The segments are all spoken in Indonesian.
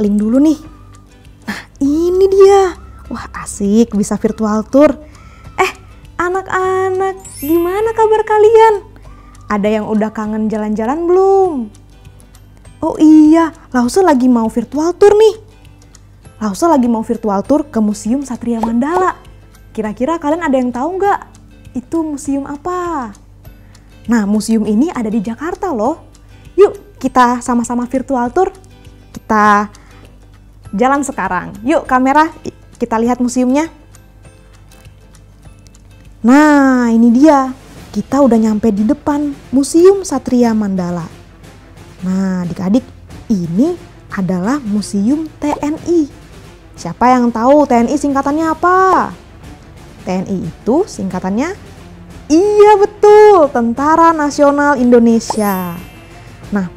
link dulu nih. Nah, ini dia. Wah, asik bisa virtual tour. Anak-anak, gimana kabar kalian? Ada yang udah kangen jalan-jalan belum? Oh iya, Lause lagi mau virtual tour nih. Lause lagi mau virtual tour ke Museum Satria Mandala. Kira-kira kalian ada yang tahu nggak? Itu museum apa? Nah, museum ini ada di Jakarta loh. Yuk, kita sama-sama virtual tour. Kita jalan sekarang. Yuk kamera, kita lihat museumnya. Nah, ini dia. Kita udah nyampe di depan Museum Satria Mandala. Nah, adik-adik, ini adalah Museum TNI. Siapa yang tahu TNI singkatannya apa? TNI itu singkatannya, iya betul, Tentara Nasional Indonesia. Nah,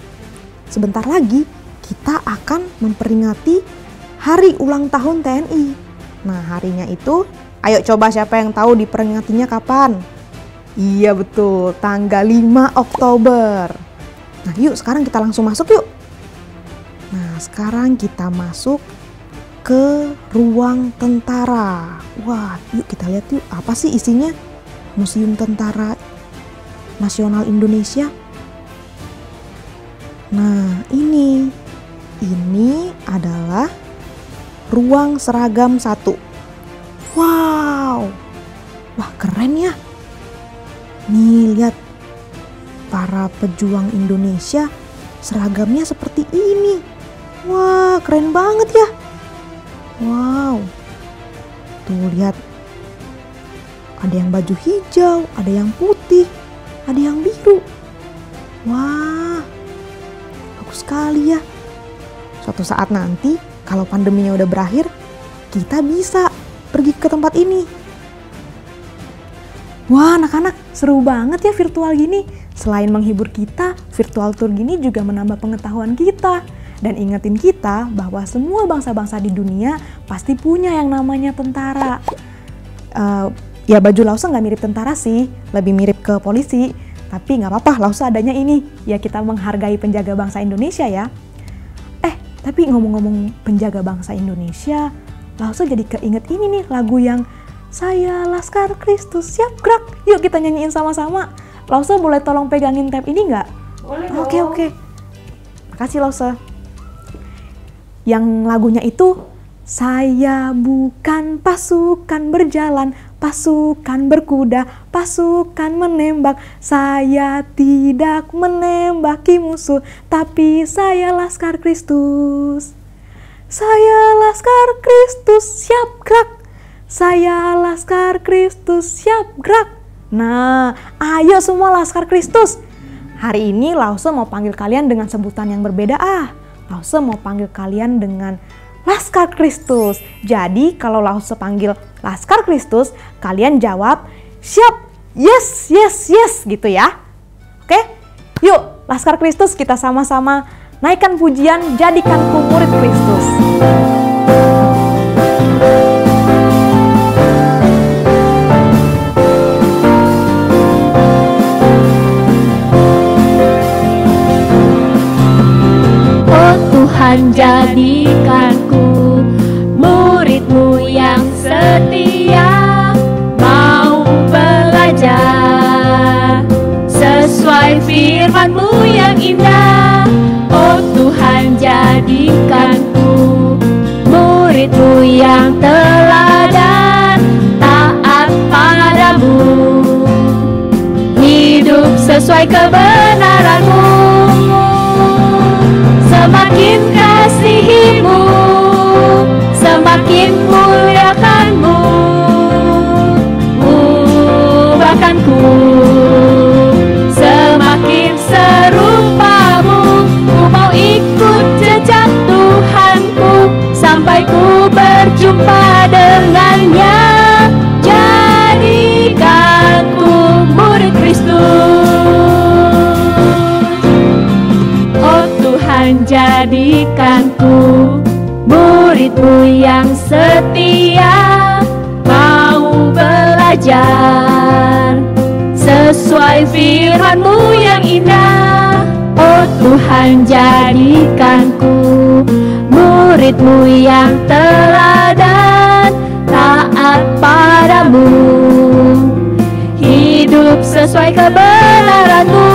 sebentar lagi kita akan memperingati hari ulang tahun TNI. Nah, harinya itu, ayo coba siapa yang tahu diperingatinya kapan? Iya betul, tanggal 5 Oktober. Nah, yuk sekarang kita langsung masuk yuk. Nah, sekarang kita masuk ke ruang tentara. Wah, yuk kita lihat yuk, apa sih isinya? Museum Tentara Nasional Indonesia. Nah, ini adalah ruang seragam 1. Wow, wah keren ya. Nih lihat, para pejuang Indonesia seragamnya seperti ini. Wah, keren banget ya. Wow, tuh lihat, ada yang baju hijau, ada yang putih, ada yang biru. Wah, bagus sekali ya. Suatu saat nanti kalau pandeminya udah berakhir, kita bisa pergi ke tempat ini. Wah, anak-anak, seru banget ya virtual gini. Selain menghibur kita, virtual tour gini juga menambah pengetahuan kita. Dan ingetin kita bahwa semua bangsa-bangsa di dunia pasti punya yang namanya tentara. Ya baju Lause nggak mirip tentara sih, lebih mirip ke polisi. Tapi nggak apa-apa, Lause adanya ini. Ya kita menghargai penjaga bangsa Indonesia ya. Tapi ngomong-ngomong penjaga bangsa Indonesia, Lause jadi keinget ini nih, lagu yang Saya Laskar Kristus Siap Gerak. Yuk kita nyanyiin sama-sama. Lause boleh tolong pegangin tab ini nggak? Boleh. Oke. Makasih Lause. Yang lagunya itu, saya bukan pasukan berjalan, pasukan berkuda, pasukan menembak. Saya tidak menembaki musuh, tapi saya Laskar Kristus. Saya Laskar Kristus siap gerak. Saya Laskar Kristus siap gerak. Nah, ayo semua Laskar Kristus. Hari ini Lause mau panggil kalian dengan sebutan yang berbeda Lause mau panggil kalian dengan Laskar Kristus. Jadi kalau Lause panggil Laskar Kristus, kalian jawab siap, yes, yes, yes gitu ya. Oke? Yuk Laskar Kristus, kita sama-sama naikkan pujian Jadikanku Murid Kristus. Tuhan jadikanku murid-Mu yang setia, mau belajar sesuai firman-Mu yang indah. Oh Tuhan jadikanku murid-Mu yang teladan, taat padamu, hidup sesuai kebenaran-Mu. Semakin kasihi-Mu, semakin muliakan-Mu, ubahkanku semakin serupa-Mu. Ku mau ikut jejak Tuhanku sampai ku berjumpa dengannya. Jadikanku murid Kristus. Jadikanku murid-Mu yang setia, mau belajar sesuai firman-Mu yang indah. Oh Tuhan jadikanku murid murid-Mu yang teladan, taat padamu, hidup sesuai kebenaran-Mu.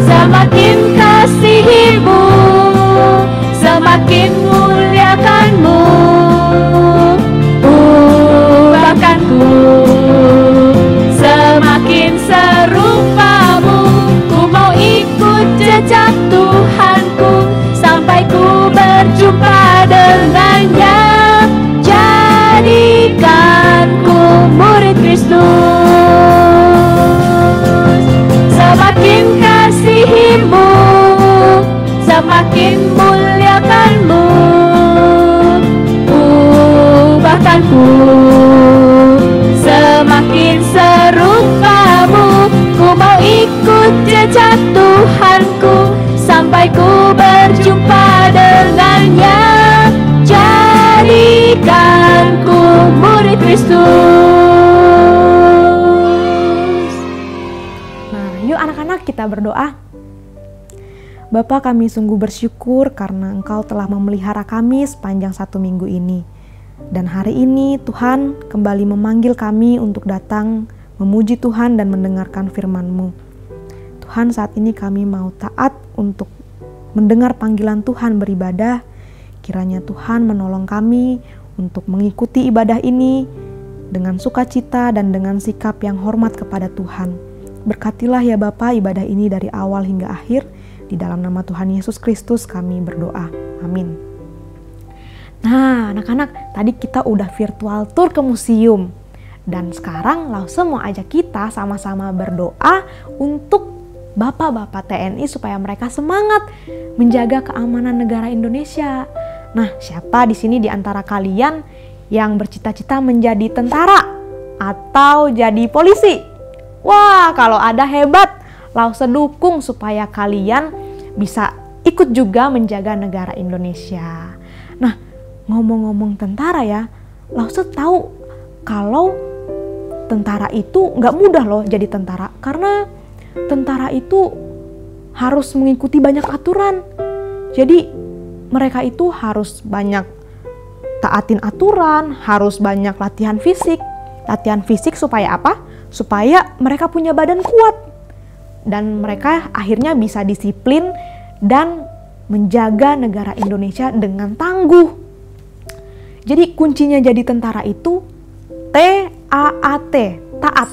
Semakin kasihi-Mu, semakin muliakan-Mu, ubahkanku semakin serupa-Mu. Ku mau ikut jejak Tuhanku sampai ku berjumpa dengannya. Jadikanku murid Kristus. Semakin kasihi-Mu, semakin muliakan-Mu, ubahkanku semakin serupa-Mu. Ku mau ikut jejak Tuhanku sampai ku berjumpa dengannya. Jadikanku murid Kristus. Nah, yuk anak-anak kita berdoa. Bapa, kami sungguh bersyukur karena Engkau telah memelihara kami sepanjang 1 minggu ini. Dan hari ini Tuhan kembali memanggil kami untuk datang memuji Tuhan dan mendengarkan firman-Mu. Tuhan, saat ini kami mau taat untuk mendengar panggilan Tuhan beribadah. Kiranya Tuhan menolong kami untuk mengikuti ibadah ini dengan sukacita dan dengan sikap yang hormat kepada Tuhan. Berkatilah ya Bapa ibadah ini dari awal hingga akhir. Di dalam nama Tuhan Yesus Kristus kami berdoa. Amin. Nah, anak-anak, tadi kita udah virtual tour ke museum. Dan sekarang Lause mau ajak kita sama-sama berdoa untuk bapak-bapak TNI supaya mereka semangat menjaga keamanan negara Indonesia. Nah, siapa di sini di antara kalian yang bercita-cita menjadi tentara atau jadi polisi? Wah, kalau ada hebat. Lause dukung supaya kalian bisa ikut juga menjaga negara Indonesia. Nah, ngomong-ngomong tentara ya, Lause tahu kalau tentara itu nggak mudah loh jadi tentara. Karena tentara itu harus mengikuti banyak aturan. Jadi mereka itu harus banyak taatin aturan, harus banyak latihan fisik. Latihan fisik supaya apa? Supaya mereka punya badan kuat. Dan mereka akhirnya bisa disiplin dan menjaga negara Indonesia dengan tangguh. Jadi kuncinya jadi tentara itu T-A-A-T, taat.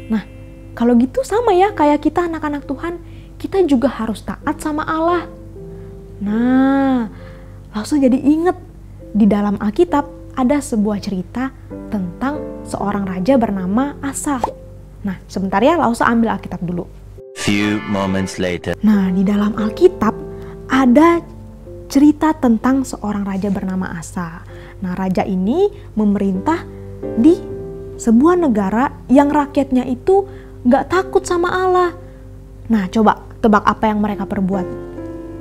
Nah, kalau gitu sama ya kayak kita anak-anak Tuhan, kita juga harus taat sama Allah. Nah, langsung jadi inget di dalam Alkitab ada sebuah cerita tentang seorang raja bernama Asa. Nah, sebentar ya, langsung ambil Alkitab dulu. Few moments later. Nah, di dalam Alkitab ada cerita tentang seorang raja bernama Asa. Nah, raja ini memerintah di sebuah negara yang rakyatnya itu gak takut sama Allah. Nah, coba tebak apa yang mereka perbuat.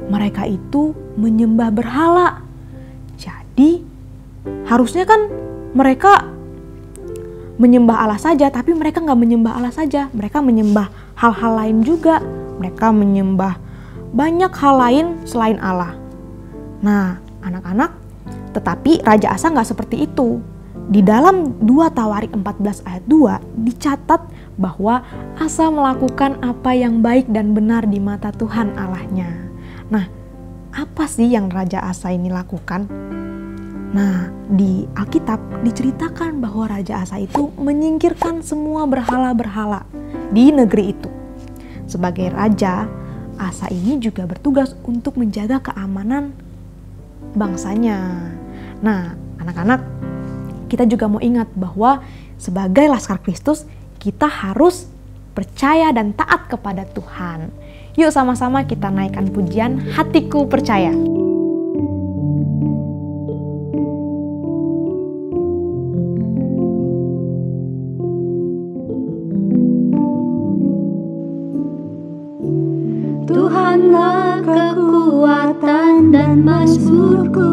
Mereka itu menyembah berhala. Jadi, harusnya kan mereka menyembah Allah saja, tapi mereka gak menyembah Allah saja. Mereka menyembah hal-hal lain juga. Mereka menyembah banyak hal lain selain Allah. Nah, anak-anak, tetapi Raja Asa gak seperti itu. Di dalam 2 Tawarik 14 ayat 2 dicatat bahwa Asa melakukan apa yang baik dan benar di mata Tuhan Allahnya. Nah, apa sih yang Raja Asa ini lakukan? Nah, di Alkitab diceritakan bahwa Raja Asa itu menyingkirkan semua berhala-berhala di negeri itu. Sebagai raja, Asa ini juga bertugas untuk menjaga keamanan bangsanya. Nah, anak-anak, kita juga mau ingat bahwa sebagai Laskar Kristus, kita harus percaya dan taat kepada Tuhan. Yuk sama-sama kita naikkan pujian Hatiku Percaya. Tuhanlah kekuatan dan mazmurku,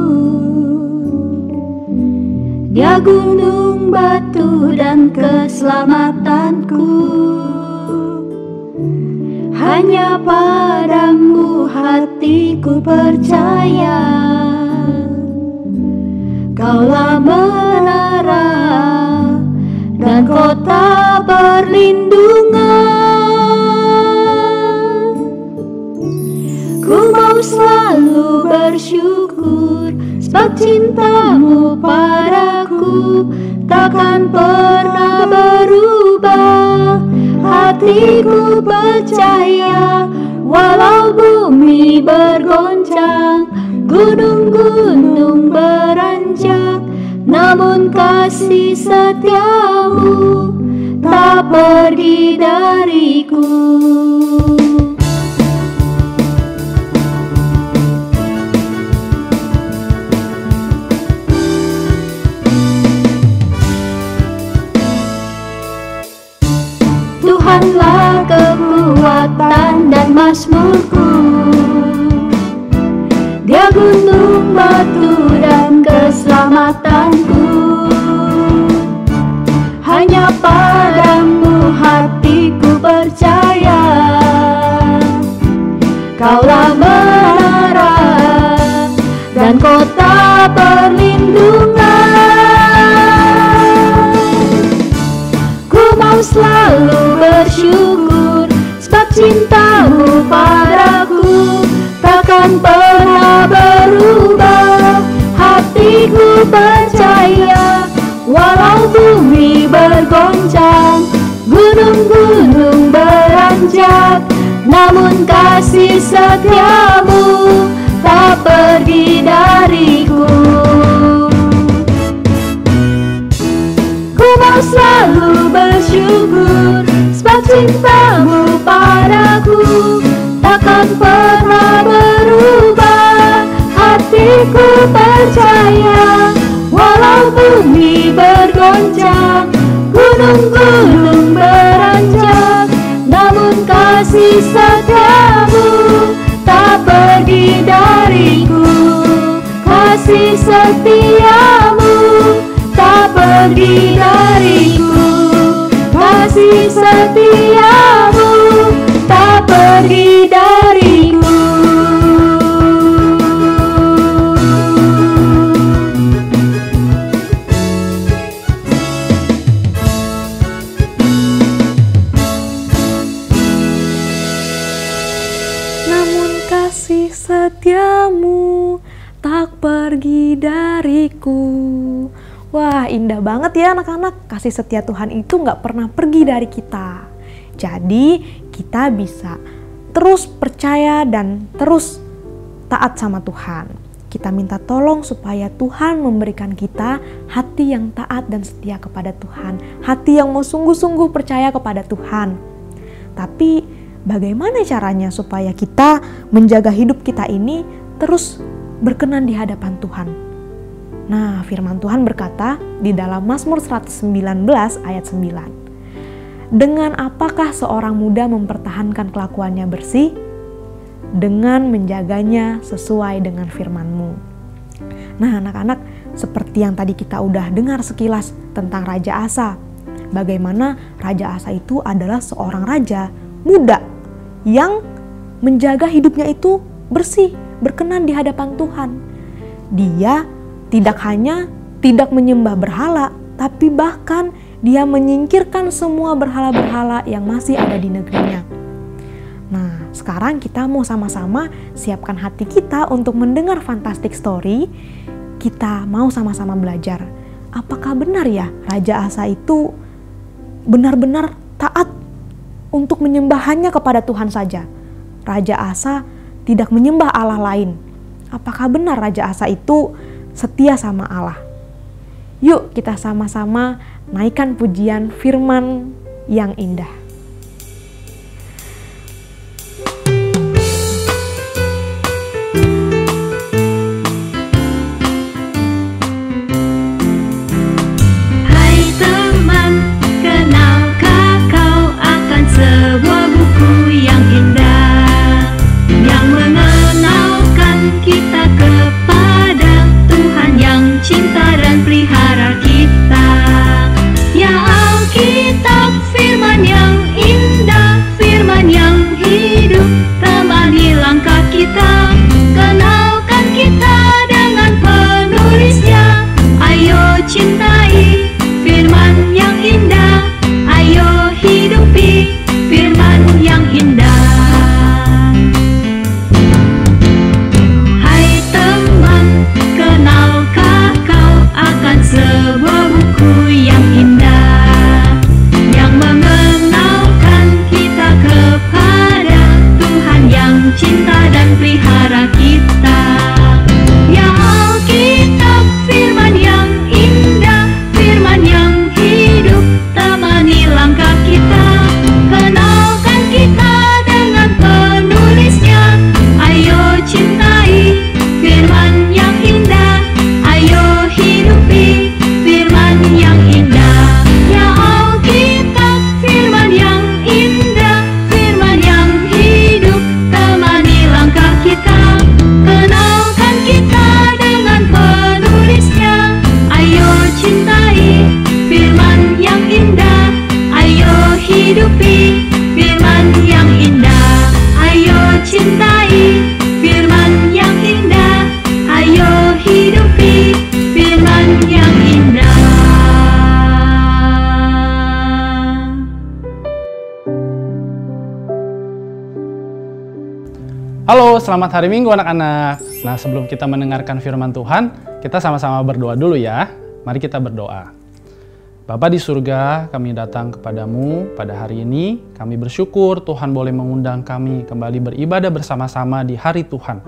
Dia gunung batu dan keselamatanku. hanya padamu hatiku percaya. Kaulah menara dan kota perlindungan. Ku mau selalu bersyukur sebab cintamu padaku takkan pernah berubah. Hatiku percaya walau bumi bergoncang, gunung-gunung beranjak, namun kasih setiamu tak pergi dariku. Tuhanlah kekuatan dan mazmurku, Dia gunung batu dan keselamatanku. Hanya padamu hatiku percaya. Kaulah menara dan kota perlindungan. Ku mau selalu bersyukur sebab cintamu padaku takkan pernah berubah. Hatiku percaya walau bumi bergoncang, gunung-gunung beranjak, namun kasih setiamu tak pergi dariku. Ku mau selalu bersyukur sebab cintamu padaku takkan pernah berubah. Hatiku percaya walau bumi bergoncang, gunung-gunung beranjak, namun kasih setiamu tak pergi dariku. Kasih setiamu tak pergi dariku. Kasih setiamu tak pergi dariku. Namun kasih setiamu tak pergi dariku. Wah, indah banget ya anak-anak. Kasih setia Tuhan itu gak pernah pergi dari kita. Jadi kita bisa terus percaya dan terus taat sama Tuhan. Kita minta tolong supaya Tuhan memberikan kita hati yang taat dan setia kepada Tuhan. Hati yang mau sungguh-sungguh percaya kepada Tuhan. Tapi bagaimana caranya supaya kita menjaga hidup kita ini terus berkenan di hadapan Tuhan? Nah, firman Tuhan berkata di dalam Mazmur 119 ayat 9. Dengan apakah seorang muda mempertahankan kelakuannya bersih? Dengan menjaganya sesuai dengan firman-Mu. Nah, anak-anak, seperti yang tadi kita udah dengar sekilas tentang Raja Asa. Bagaimana Raja Asa itu adalah seorang raja muda yang menjaga hidupnya itu bersih, berkenan di hadapan Tuhan. Dia tidak hanya tidak menyembah berhala, tapi bahkan dia menyingkirkan semua berhala-berhala yang masih ada di negerinya. Nah, sekarang kita mau sama-sama siapkan hati kita untuk mendengar fantastic story. Kita mau sama-sama belajar. Apakah benar ya Raja Asa itu benar-benar taat untuk menyembah hanya kepada Tuhan saja? Raja Asa tidak menyembah Allah lain. Apakah benar Raja Asa itu setia sama Allah? Yuk kita sama-sama naikkan pujian firman yang indah. Hai teman, kenalkah kau akan sebuah buku yang indah, yang mengenalkan kita kepada Tuhan yang cinta dan pelihara kita. Ya, Alkitab firman yang selamat hari Minggu anak-anak. Nah, sebelum kita mendengarkan firman Tuhan, kita sama-sama berdoa dulu ya. Mari kita berdoa. Bapa di surga, kami datang kepadamu pada hari ini. Kami bersyukur Tuhan boleh mengundang kami kembali beribadah bersama-sama di hari Tuhan.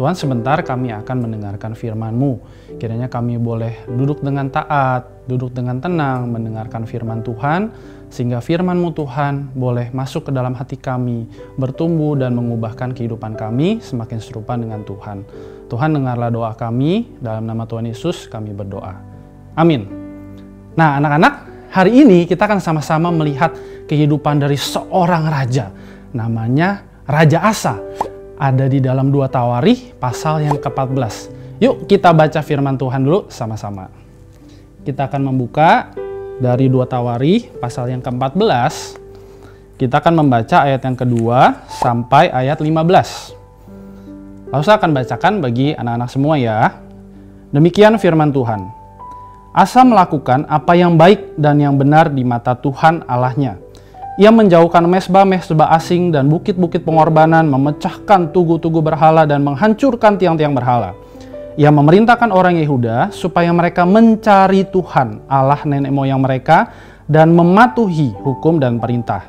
Tuhan, sebentar kami akan mendengarkan firman-Mu. Kiranya kami boleh duduk dengan taat, duduk dengan tenang, mendengarkan firman Tuhan, sehingga firman-Mu Tuhan boleh masuk ke dalam hati kami, bertumbuh dan mengubahkan kehidupan kami semakin serupa dengan Tuhan. Tuhan, dengarlah doa kami, dalam nama Tuhan Yesus kami berdoa. Amin. Nah, anak-anak, hari ini kita akan sama-sama melihat kehidupan dari seorang raja. Namanya Raja Asa. Ada di dalam 2 Tawarikh pasal yang ke-14. Yuk kita baca firman Tuhan dulu sama-sama. Kita akan membuka dari 2 Tawarikh pasal yang ke-14. Kita akan membaca ayat yang kedua sampai ayat 15. Lalu saya akan bacakan bagi anak-anak semua ya. Demikian firman Tuhan. Asa melakukan apa yang baik dan yang benar di mata Tuhan Allahnya. Ia menjauhkan mesbah-mesbah asing dan bukit-bukit pengorbanan, memecahkan tugu-tugu berhala dan menghancurkan tiang-tiang berhala. Ia memerintahkan orang Yehuda supaya mereka mencari Tuhan Allah nenek moyang mereka dan mematuhi hukum dan perintah.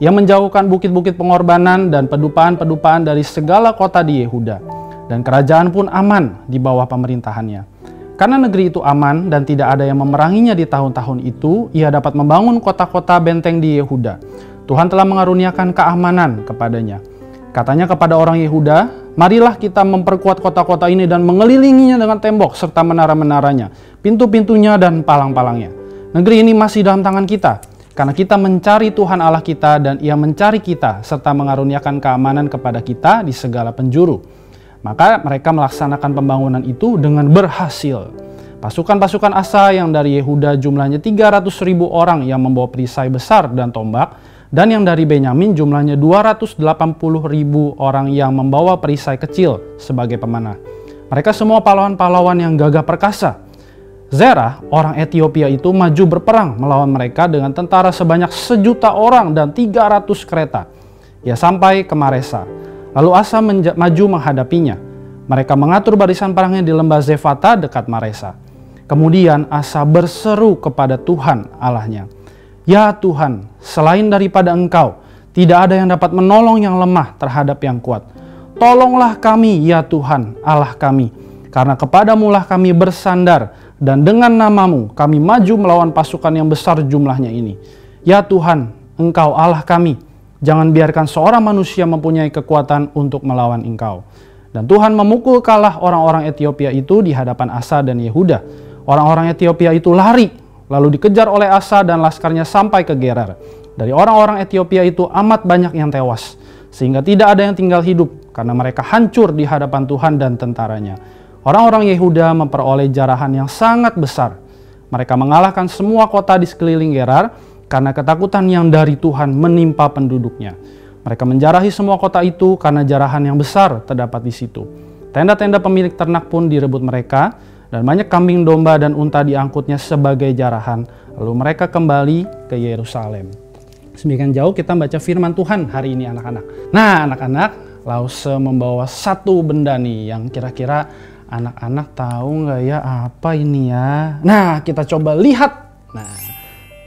Ia menjauhkan bukit-bukit pengorbanan dan pedupaan-pedupaan dari segala kota di Yehuda, dan kerajaan pun aman di bawah pemerintahannya. Karena negeri itu aman dan tidak ada yang memeranginya di tahun-tahun itu, ia dapat membangun kota-kota benteng di Yehuda. Tuhan telah mengaruniakan keamanan kepadanya. Katanya kepada orang Yehuda, marilah kita memperkuat kota-kota ini dan mengelilinginya dengan tembok serta menara-menaranya, pintu-pintunya dan palang-palangnya. Negeri ini masih dalam tangan kita, karena kita mencari Tuhan Allah kita dan Ia mencari kita serta mengaruniakan keamanan kepada kita di segala penjuru. Maka mereka melaksanakan pembangunan itu dengan berhasil. Pasukan-pasukan Asa yang dari Yehuda jumlahnya 300.000 orang yang membawa perisai besar dan tombak, dan yang dari Benyamin jumlahnya 280.000 orang yang membawa perisai kecil sebagai pemanah. Mereka semua pahlawan-pahlawan yang gagah perkasa. Zerah, orang Ethiopia itu maju berperang melawan mereka dengan tentara sebanyak 1.000.000 orang dan 300 kereta. Ia sampai ke Maresa. Lalu Asa maju menghadapinya. Mereka mengatur barisan perangnya di lembah Zefata dekat Maresa. Kemudian Asa berseru kepada Tuhan Allahnya. Ya Tuhan, selain daripada Engkau, tidak ada yang dapat menolong yang lemah terhadap yang kuat. Tolonglah kami ya Tuhan Allah kami, karena kepadamulah kami bersandar, dan dengan namamu kami maju melawan pasukan yang besar jumlahnya ini. Ya Tuhan, Engkau Allah kami. Jangan biarkan seorang manusia mempunyai kekuatan untuk melawan Engkau. Dan Tuhan memukul kalah orang-orang Ethiopia itu di hadapan Asa dan Yehuda. Orang-orang Ethiopia itu lari, lalu dikejar oleh Asa dan laskarnya sampai ke Gerar. Dari orang-orang Ethiopia itu amat banyak yang tewas, sehingga tidak ada yang tinggal hidup, karena mereka hancur di hadapan Tuhan dan tentaranya. Orang-orang Yehuda memperoleh jarahan yang sangat besar. Mereka mengalahkan semua kota di sekeliling Gerar, karena ketakutan yang dari Tuhan menimpa penduduknya. Mereka menjarahi semua kota itu karena jarahan yang besar terdapat di situ. Tenda-tenda pemilik ternak pun direbut mereka, dan banyak kambing domba dan unta diangkutnya sebagai jarahan. Lalu mereka kembali ke Yerusalem. Semakin jauh kita baca firman Tuhan hari ini anak-anak. Nah anak-anak, Lause membawa satu benda nih yang kira-kira anak-anak tahu nggak ya apa ini ya. Nah kita coba lihat.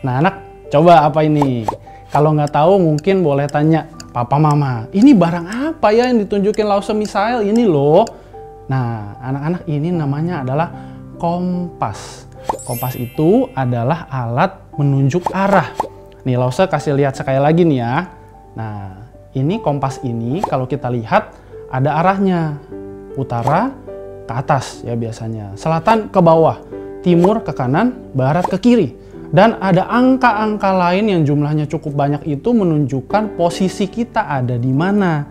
Nah anak, coba apa ini? Kalau nggak tahu mungkin boleh tanya papa mama. Ini barang apa ya yang ditunjukin Lause Misael ini loh? Nah anak-anak, ini namanya adalah kompas. Kompas itu adalah alat menunjuk arah. Nih Lause kasih lihat sekali lagi nih ya. Nah ini kompas ini kalau kita lihat ada arahnya. Utara ke atas ya biasanya. Selatan ke bawah. Timur ke kanan, barat ke kiri. Dan ada angka-angka lain yang jumlahnya cukup banyak itu menunjukkan posisi kita ada di mana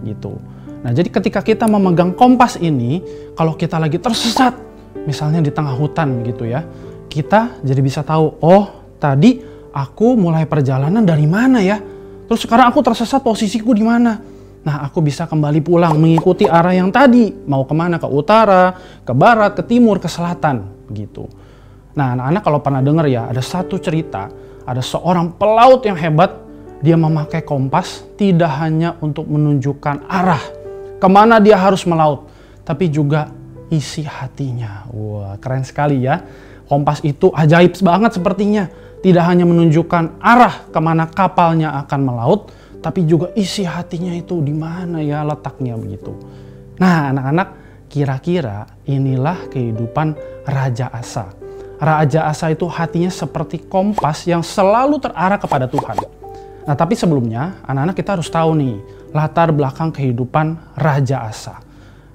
gitu. Nah jadi ketika kita memegang kompas ini, kalau kita lagi tersesat, misalnya di tengah hutan gitu ya, kita jadi bisa tahu, oh tadi aku mulai perjalanan dari mana ya, terus sekarang aku tersesat posisiku di mana. Nah aku bisa kembali pulang mengikuti arah yang tadi, mau kemana, ke utara, ke barat, ke timur, ke selatan gitu. Nah anak-anak kalau pernah dengar ya, ada satu cerita, ada seorang pelaut yang hebat, dia memakai kompas tidak hanya untuk menunjukkan arah, kemana dia harus melaut, tapi juga isi hatinya. Wah, keren sekali ya. Kompas itu ajaib banget sepertinya. Tidak hanya menunjukkan arah kemana kapalnya akan melaut, tapi juga isi hatinya itu di mana ya letaknya begitu. Nah, anak-anak, kira-kira inilah kehidupan Raja Asa. Raja Asa itu hatinya seperti kompas yang selalu terarah kepada Tuhan. Nah, tapi sebelumnya anak-anak kita harus tahu nih latar belakang kehidupan Raja Asa.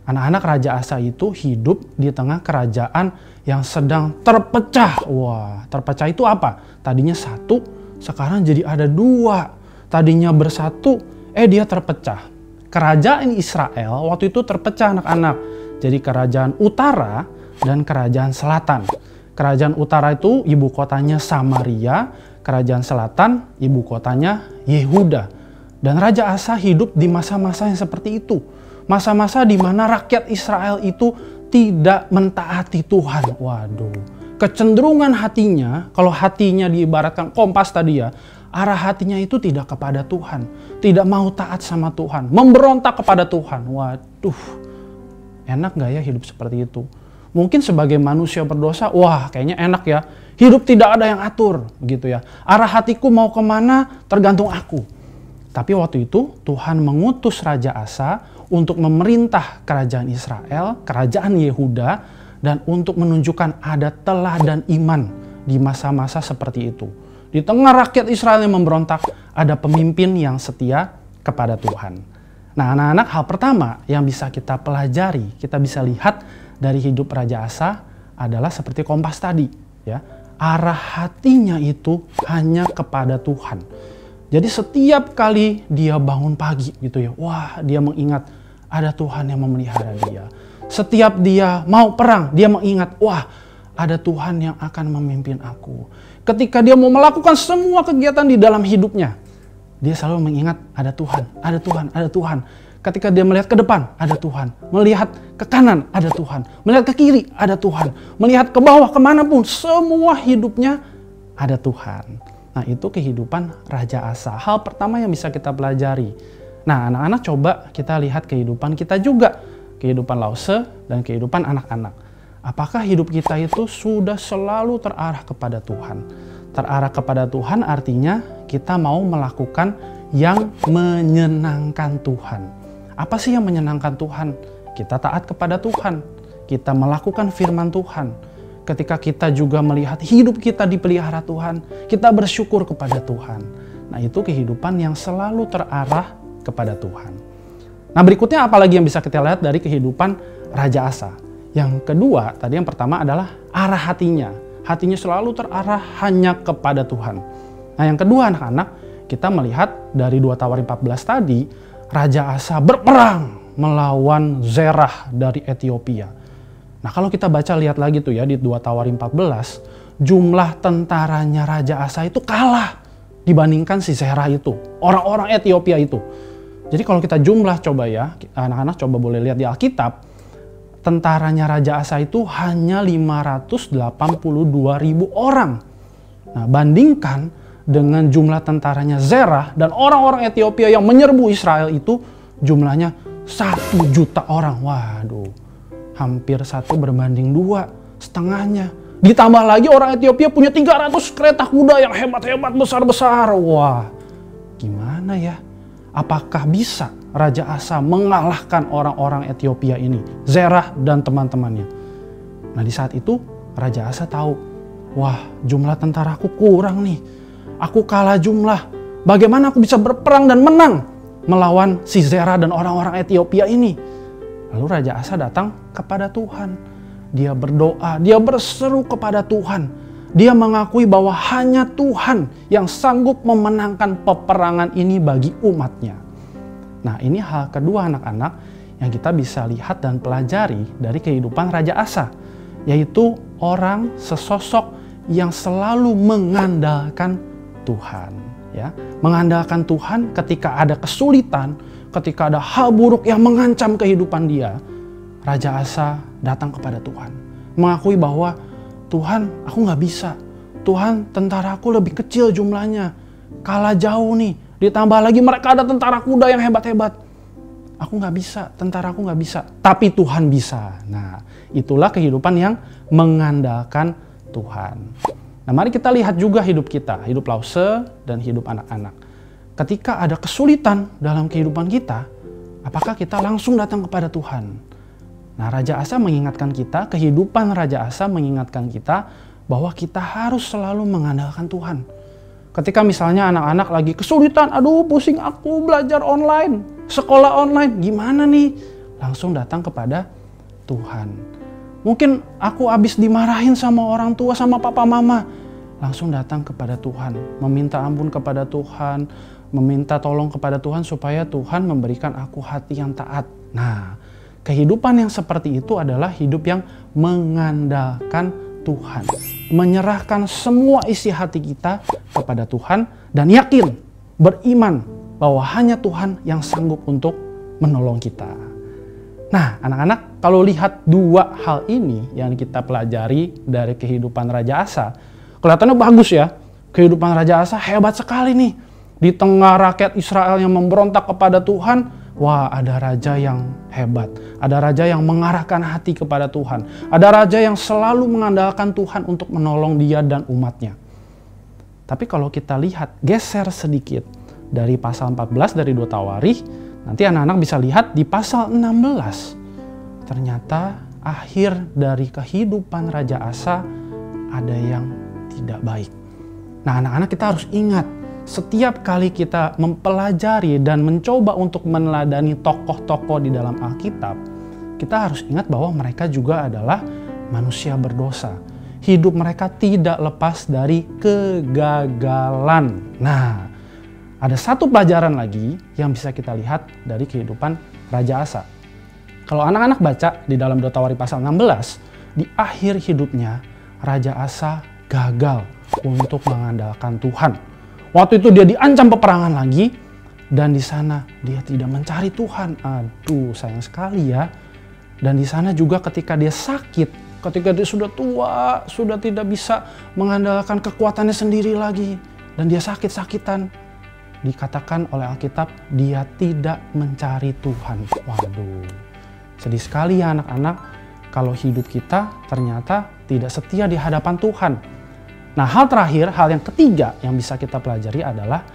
Anak-anak, Raja Asa itu hidup di tengah kerajaan yang sedang terpecah. Wah, terpecah itu apa? Tadinya satu, sekarang jadi ada dua. Tadinya bersatu, dia terpecah. Kerajaan Israel waktu itu terpecah anak-anak. Jadi kerajaan utara dan kerajaan selatan. Kerajaan utara itu ibu kotanya Samaria, kerajaan selatan ibu kotanya Yehuda. Dan Raja Asa hidup di masa-masa yang seperti itu. Masa-masa di mana rakyat Israel itu tidak mentaati Tuhan. Waduh, kecenderungan hatinya, kalau hatinya diibaratkan kompas tadi ya, arah hatinya itu tidak kepada Tuhan. Tidak mau taat sama Tuhan, memberontak kepada Tuhan. Waduh, enak gak ya hidup seperti itu? Mungkin sebagai manusia berdosa, wah kayaknya enak ya. Hidup tidak ada yang atur, gitu ya. Arah hatiku mau kemana tergantung aku. Tapi waktu itu Tuhan mengutus Raja Asa untuk memerintah kerajaan Israel, kerajaan Yehuda, dan untuk menunjukkan ada teladan iman di masa-masa seperti itu. Di tengah rakyat Israel yang memberontak, ada pemimpin yang setia kepada Tuhan. Nah, anak-anak, hal pertama yang bisa kita pelajari, kita bisa lihat dari hidup Raja Asa adalah seperti kompas tadi, ya. Arah hatinya itu hanya kepada Tuhan. Jadi setiap kali dia bangun pagi gitu ya, wah dia mengingat ada Tuhan yang memelihara dia. Setiap dia mau perang, dia mengingat, wah ada Tuhan yang akan memimpin aku. Ketika dia mau melakukan semua kegiatan di dalam hidupnya, dia selalu mengingat ada Tuhan, ada Tuhan, ada Tuhan. Ketika dia melihat ke depan, ada Tuhan. Melihat ke kanan, ada Tuhan. Melihat ke kiri, ada Tuhan. Melihat ke bawah, kemanapun, semua hidupnya ada Tuhan. Nah, itu kehidupan Raja Asa. Hal pertama yang bisa kita pelajari. Nah, anak-anak, coba kita lihat kehidupan kita juga. Kehidupan Lause dan kehidupan anak-anak. Apakah hidup kita itu sudah selalu terarah kepada Tuhan? Terarah kepada Tuhan artinya kita mau melakukan yang menyenangkan Tuhan. Apa sih yang menyenangkan Tuhan? Kita taat kepada Tuhan. Kita melakukan firman Tuhan. Ketika kita juga melihat hidup kita dipelihara Tuhan, kita bersyukur kepada Tuhan. Nah, itu kehidupan yang selalu terarah kepada Tuhan. Nah, berikutnya apalagi yang bisa kita lihat dari kehidupan Raja Asa? Yang kedua, tadi yang pertama adalah arah hatinya. Hatinya selalu terarah hanya kepada Tuhan. Nah, yang kedua anak-anak, kita melihat dari 2 Tawarin 14 tadi, Raja Asa berperang melawan Zerah dari Ethiopia. Nah, kalau kita baca lihat lagi tuh ya di 2 Tawarin 14, jumlah tentaranya Raja Asa itu kalah dibandingkan si Zerah itu, orang-orang Ethiopia itu. Jadi kalau kita jumlah coba ya, anak-anak coba boleh lihat di Alkitab, tentaranya Raja Asa itu hanya 582.000 orang. Nah, bandingkan dengan jumlah tentaranya Zerah dan orang-orang Ethiopia yang menyerbu Israel itu jumlahnya 1 juta orang. Waduh, hampir 1 berbanding 2, setengahnya. Ditambah lagi orang Ethiopia punya 300 kereta kuda yang hebat-hebat, besar-besar. Wah, gimana ya? Apakah bisa Raja Asa mengalahkan orang-orang Ethiopia ini, Zerah dan teman-temannya? Nah, di saat itu Raja Asa tahu, wah jumlah tentaraku kurang nih. Aku kalah jumlah. Bagaimana aku bisa berperang dan menang melawan si Zerah dan orang-orang Ethiopia ini? Lalu Raja Asa datang kepada Tuhan. Dia berdoa, dia berseru kepada Tuhan. Dia mengakui bahwa hanya Tuhan yang sanggup memenangkan peperangan ini bagi umatnya. Nah, ini hal kedua anak-anak yang kita bisa lihat dan pelajari dari kehidupan Raja Asa. Yaitu orang sesosok yang selalu mengandalkan Tuhan. Ya, mengandalkan Tuhan ketika ada kesulitan, ketika ada hal buruk yang mengancam kehidupan dia. Raja Asa datang kepada Tuhan. Mengakui bahwa Tuhan, aku gak bisa. Tuhan, tentaraku lebih kecil jumlahnya. Kalah jauh nih. Ditambah lagi mereka ada tentara kuda yang hebat-hebat. aku nggak bisa, tentara aku nggak bisa, tapi Tuhan bisa. Nah, itulah kehidupan yang mengandalkan Tuhan. Nah, mari kita lihat juga hidup kita, hidup Lause dan hidup anak-anak. Ketika ada kesulitan dalam kehidupan kita, apakah kita langsung datang kepada Tuhan? Nah, Raja Asa mengingatkan kita, kehidupan Raja Asa mengingatkan kita bahwa kita harus selalu mengandalkan Tuhan. Ketika misalnya anak-anak lagi kesulitan, aduh pusing aku belajar online, sekolah online, gimana nih? Langsung datang kepada Tuhan. Mungkin aku habis dimarahin sama orang tua, sama papa mama. Langsung datang kepada Tuhan, meminta ampun kepada Tuhan, meminta tolong kepada Tuhan supaya Tuhan memberikan aku hati yang taat. Nah, kehidupan yang seperti itu adalah hidup yang mengandalkan Tuhan. Menyerahkan semua isi hati kita kepada Tuhan dan yakin, beriman bahwa hanya Tuhan yang sanggup untuk menolong kita. Nah, anak-anak, kalau lihat dua hal ini yang kita pelajari dari kehidupan Raja Asa, kelihatannya bagus ya. Kehidupan Raja Asa hebat sekali nih. Di tengah rakyat Israel yang memberontak kepada Tuhan, wah, ada raja yang hebat. Ada raja yang mengarahkan hati kepada Tuhan. Ada raja yang selalu mengandalkan Tuhan untuk menolong dia dan umatnya. Tapi kalau kita lihat, geser sedikit dari pasal 14 dari 2 Tawarikh, nanti anak-anak bisa lihat di pasal 16. Ternyata akhir dari kehidupan Raja Asa ada yang tidak baik. Nah, anak-anak, kita harus ingat, setiap kali kita mempelajari dan mencoba untuk meneladani tokoh-tokoh di dalam Alkitab, kita harus ingat bahwa mereka juga adalah manusia berdosa. Hidup mereka tidak lepas dari kegagalan. Nah, ada satu pelajaran lagi yang bisa kita lihat dari kehidupan Raja Asa. Kalau anak-anak baca di dalam 2 Tawarikh pasal 16, di akhir hidupnya Raja Asa gagal untuk mengandalkan Tuhan. Waktu itu dia diancam peperangan lagi, dan di sana dia tidak mencari Tuhan. Aduh, sayang sekali ya. Dan di sana juga ketika dia sakit, ketika dia sudah tua, sudah tidak bisa mengandalkan kekuatannya sendiri lagi, dan dia sakit-sakitan, dikatakan oleh Alkitab dia tidak mencari Tuhan. Waduh, sedih sekali ya anak-anak kalau hidup kita ternyata tidak setia di hadapan Tuhan. Nah, hal terakhir, hal yang ketiga yang bisa kita pelajari adalah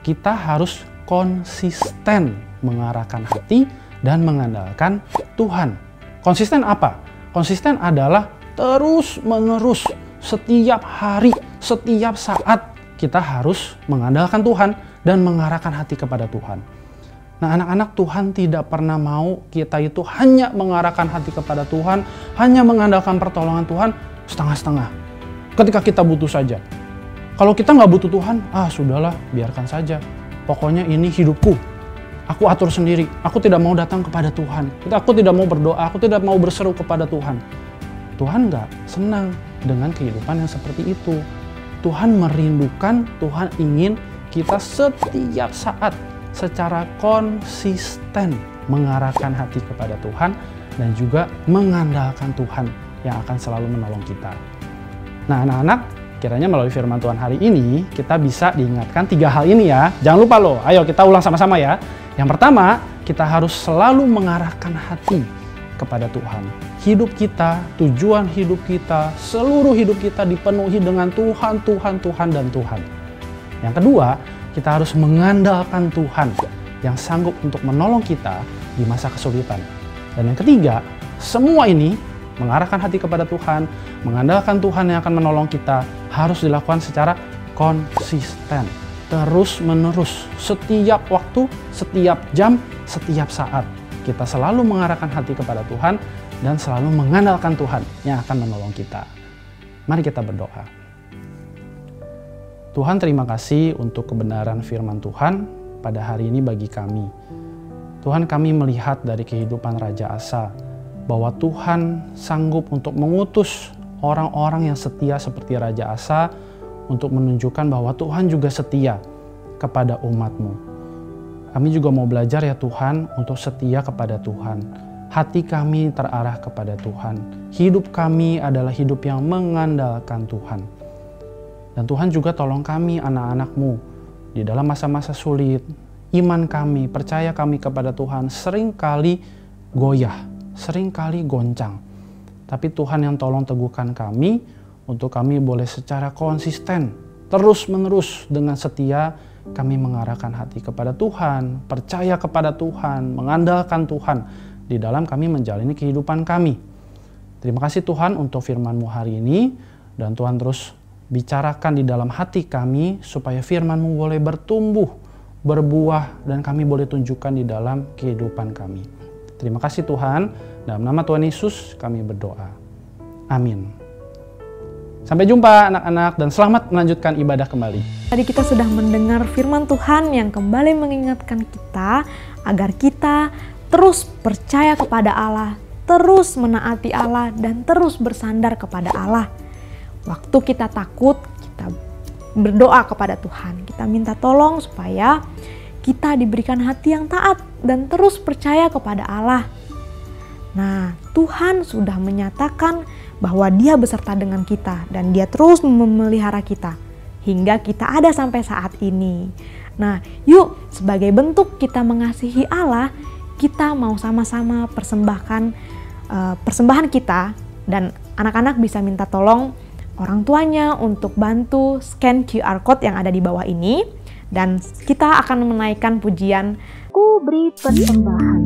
kita harus konsisten mengarahkan hati dan mengandalkan Tuhan. Konsisten apa? Konsisten adalah terus-menerus, setiap hari, setiap saat kita harus mengandalkan Tuhan dan mengarahkan hati kepada Tuhan. Nah, anak-anak, Tuhan tidak pernah mau kita itu hanya mengarahkan hati kepada Tuhan, hanya mengandalkan pertolongan Tuhan setengah-setengah. Ketika kita butuh saja. Kalau kita nggak butuh Tuhan, sudahlah, biarkan saja. Pokoknya ini hidupku. Aku atur sendiri. Aku tidak mau datang kepada Tuhan. Aku tidak mau berdoa. Aku tidak mau berseru kepada Tuhan. Tuhan nggak senang dengan kehidupan yang seperti itu. Tuhan merindukan, Tuhan ingin kita setiap saat secara konsisten mengarahkan hati kepada Tuhan dan juga mengandalkan Tuhan yang akan selalu menolong kita. Nah, anak-anak, kiranya melalui firman Tuhan hari ini kita bisa diingatkan 3 hal ini ya. Jangan lupa loh, ayo kita ulang sama-sama ya. Yang pertama, kita harus selalu mengarahkan hati kepada Tuhan. Hidup kita, tujuan hidup kita, seluruh hidup kita dipenuhi dengan Tuhan, Tuhan, Tuhan, dan Tuhan. Yang kedua, kita harus mengandalkan Tuhan yang sanggup untuk menolong kita di masa kesulitan. Dan yang ketiga, semua ini mengarahkan hati kepada Tuhan, mengandalkan Tuhan yang akan menolong kita, harus dilakukan secara konsisten, terus-menerus, setiap waktu, setiap jam, setiap saat. Kita selalu mengarahkan hati kepada Tuhan dan selalu mengandalkan Tuhan yang akan menolong kita. Mari kita berdoa. Tuhan, terima kasih untuk kebenaran firman Tuhan pada hari ini bagi kami. Tuhan, kami melihat dari kehidupan Raja Asa bahwa Tuhan sanggup untuk mengutus orang-orang yang setia seperti Raja Asa untuk menunjukkan bahwa Tuhan juga setia kepada umat-Mu. Kami juga mau belajar ya Tuhan untuk setia kepada Tuhan. Hati kami terarah kepada Tuhan. Hidup kami adalah hidup yang mengandalkan Tuhan. Dan Tuhan juga tolong kami anak-anak-Mu di dalam masa-masa sulit, iman kami, percaya kami kepada Tuhan seringkali goyah, seringkali goncang. Tapi Tuhan yang tolong teguhkan kami untuk kami boleh secara konsisten, terus-menerus dengan setia kami mengarahkan hati kepada Tuhan, percaya kepada Tuhan, mengandalkan Tuhan di dalam kami menjalani kehidupan kami. Terima kasih Tuhan untuk firman-Mu hari ini, dan Tuhan terus bicarakan di dalam hati kami supaya firman-Mu boleh bertumbuh, berbuah, dan kami boleh tunjukkan di dalam kehidupan kami. Terima kasih Tuhan, dalam nama Tuhan Yesus kami berdoa. Amin. Sampai jumpa anak-anak, dan selamat melanjutkan ibadah kembali. Tadi kita sudah mendengar firman Tuhan yang kembali mengingatkan kita agar kita terus percaya kepada Allah, terus menaati Allah, dan terus bersandar kepada Allah. Waktu kita takut, kita berdoa kepada Tuhan. Kita minta tolong supaya kita diberikan hati yang taat dan terus percaya kepada Allah. Nah, Tuhan sudah menyatakan bahwa Dia beserta dengan kita dan Dia terus memelihara kita hingga kita ada sampai saat ini. Nah, yuk sebagai bentuk kita mengasihi Allah, kita mau sama-sama persembahkan persembahan kita, dan anak-anak bisa minta tolong orang tuanya untuk bantu scan QR code yang ada di bawah ini, dan kita akan menaikkan pujian Ku Beri Persembahan.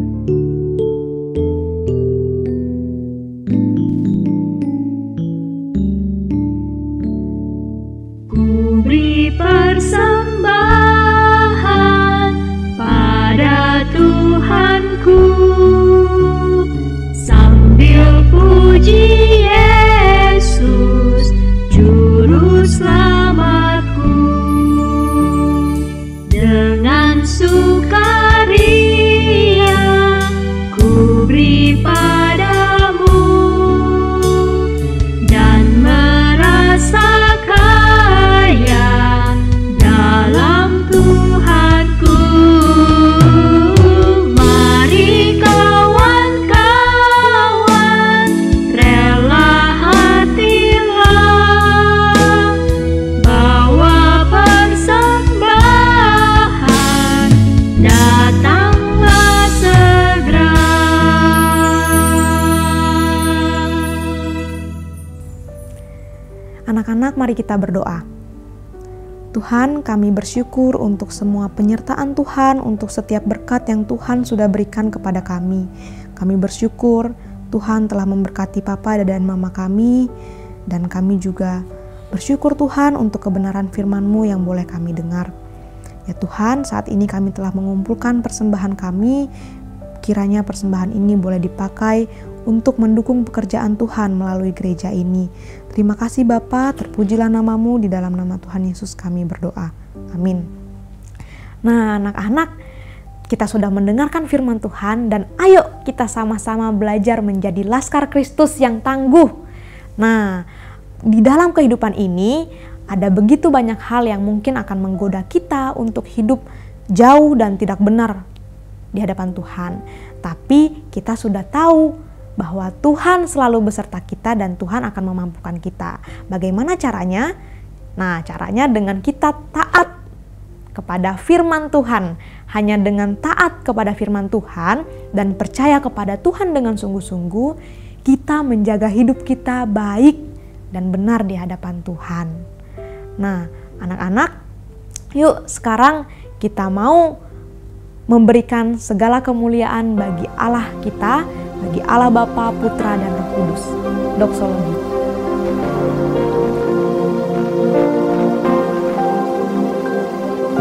Ku beri persembahan pada Tuhanku, sambil puji Yesus Juru Selamatku. Dengan sukaria ku beri padamu, dan merasa kaya dalam Tuhanku. Mari kawan-kawan, rela hatilah, bawa persembahan, datanglah segera. Anak-anak, mari kita berdoa. Tuhan, kami bersyukur untuk semua penyertaan Tuhan, untuk setiap berkat yang Tuhan sudah berikan kepada kami. Kami bersyukur Tuhan telah memberkati Papa dan Mama kami, dan kami juga bersyukur Tuhan untuk kebenaran firman-Mu yang boleh kami dengar. Ya Tuhan, saat ini kami telah mengumpulkan persembahan kami, kiranya persembahan ini boleh dipakai untuk mendukung pekerjaan Tuhan melalui gereja ini. Terima kasih Bapa, terpujilah nama-Mu, di dalam nama Tuhan Yesus kami berdoa. Amin. Nah anak-anak, kita sudah mendengarkan firman Tuhan, dan ayo kita sama-sama belajar menjadi laskar Kristus yang tangguh. Nah, di dalam kehidupan ini ada begitu banyak hal yang mungkin akan menggoda kita untuk hidup jauh dan tidak benar di hadapan Tuhan. Tapi kita sudah tahu bahwa Tuhan selalu beserta kita dan Tuhan akan memampukan kita. Bagaimana caranya? Nah, caranya dengan kita taat kepada firman Tuhan. Hanya dengan taat kepada firman Tuhan dan percaya kepada Tuhan dengan sungguh-sungguh, kita menjaga hidup kita baik dan benar di hadapan Tuhan. Nah, anak-anak, yuk sekarang kita mau memberikan segala kemuliaan bagi Allah kita, bagi Allah Bapa, Putra, dan Roh Kudus. Doksologi.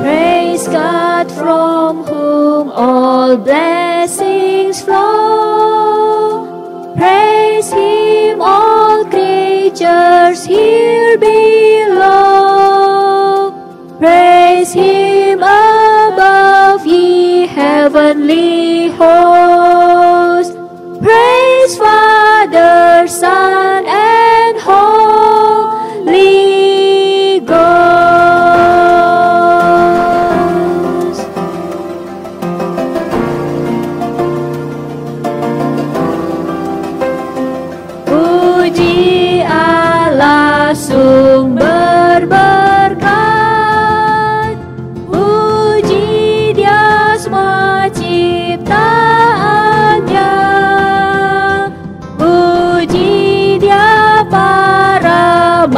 Praise God from whom all blessings flow. Praise Him all creatures here below. Praise Him above ye heavenly hosts. Praise Father, Son, and Holy Ghost. Puji Allah sumber berkat, puji Dia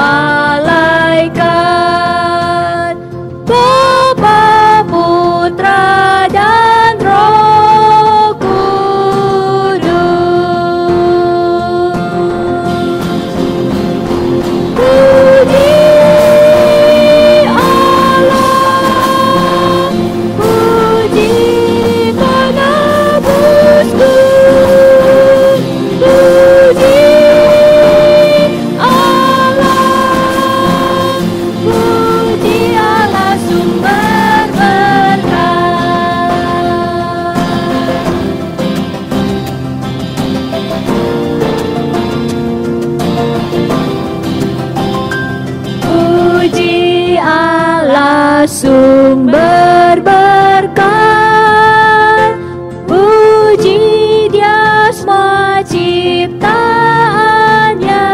malaikat, Bapa, Putra, dan Roh Kudus. Puji Allah, puji penebusku, puji Allah, puji Allah sumber berkat. Puji Allah sumber berkat, puji Dia semua ciptaannya,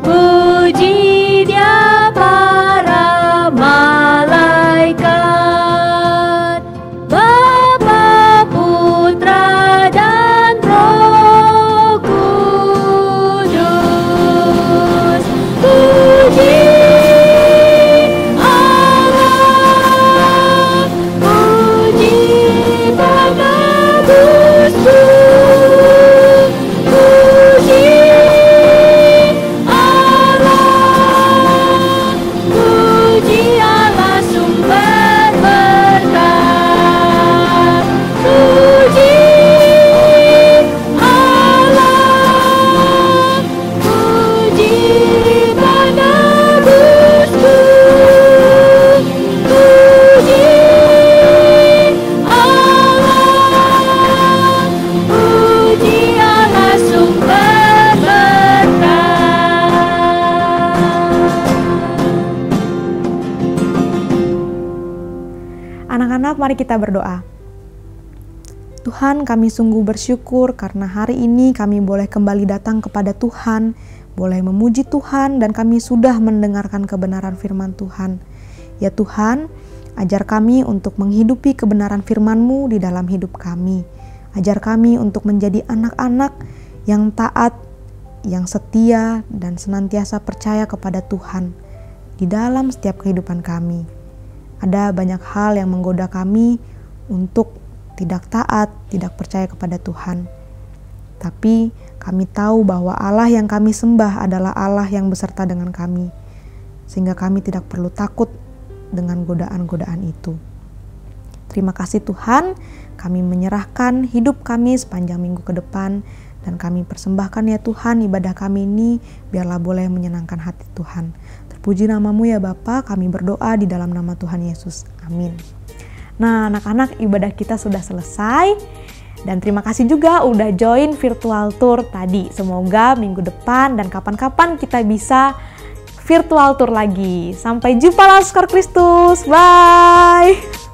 puji Dia para malaikat, Bapa, Putra, dan Roh Kudus. Puji Allah, puji penebusku, puji Allah, puji Allah sumber berkat, puji Allah, puji penebusku, puji Allah, puji Allah sumber berkat. Anak-anak, mari kita berdoa. Tuhan, kami sungguh bersyukur karena hari ini kami boleh kembali datang kepada Tuhan, boleh memuji Tuhan, dan kami sudah mendengarkan kebenaran firman Tuhan. Ya Tuhan, ajar kami untuk menghidupi kebenaran firman-Mu di dalam hidup kami. Ajar kami untuk menjadi anak-anak yang taat, yang setia, dan senantiasa percaya kepada Tuhan di dalam setiap kehidupan kami. Ada banyak hal yang menggoda kami untuk tidak taat, tidak percaya kepada Tuhan. Tapi kami tahu bahwa Allah yang kami sembah adalah Allah yang beserta dengan kami, sehingga kami tidak perlu takut dengan godaan-godaan itu. Terima kasih Tuhan, kami menyerahkan hidup kami sepanjang minggu ke depan, dan kami persembahkan ya Tuhan ibadah kami ini, biarlah boleh menyenangkan hati Tuhan. Terpuji nama-Mu ya Bapa, kami berdoa di dalam nama Tuhan Yesus. Amin. Nah anak-anak, ibadah kita sudah selesai. Dan terima kasih juga udah join virtual tour tadi. Semoga minggu depan dan kapan-kapan kita bisa virtual tour lagi. Sampai jumpa, Laskar Kristus. Bye!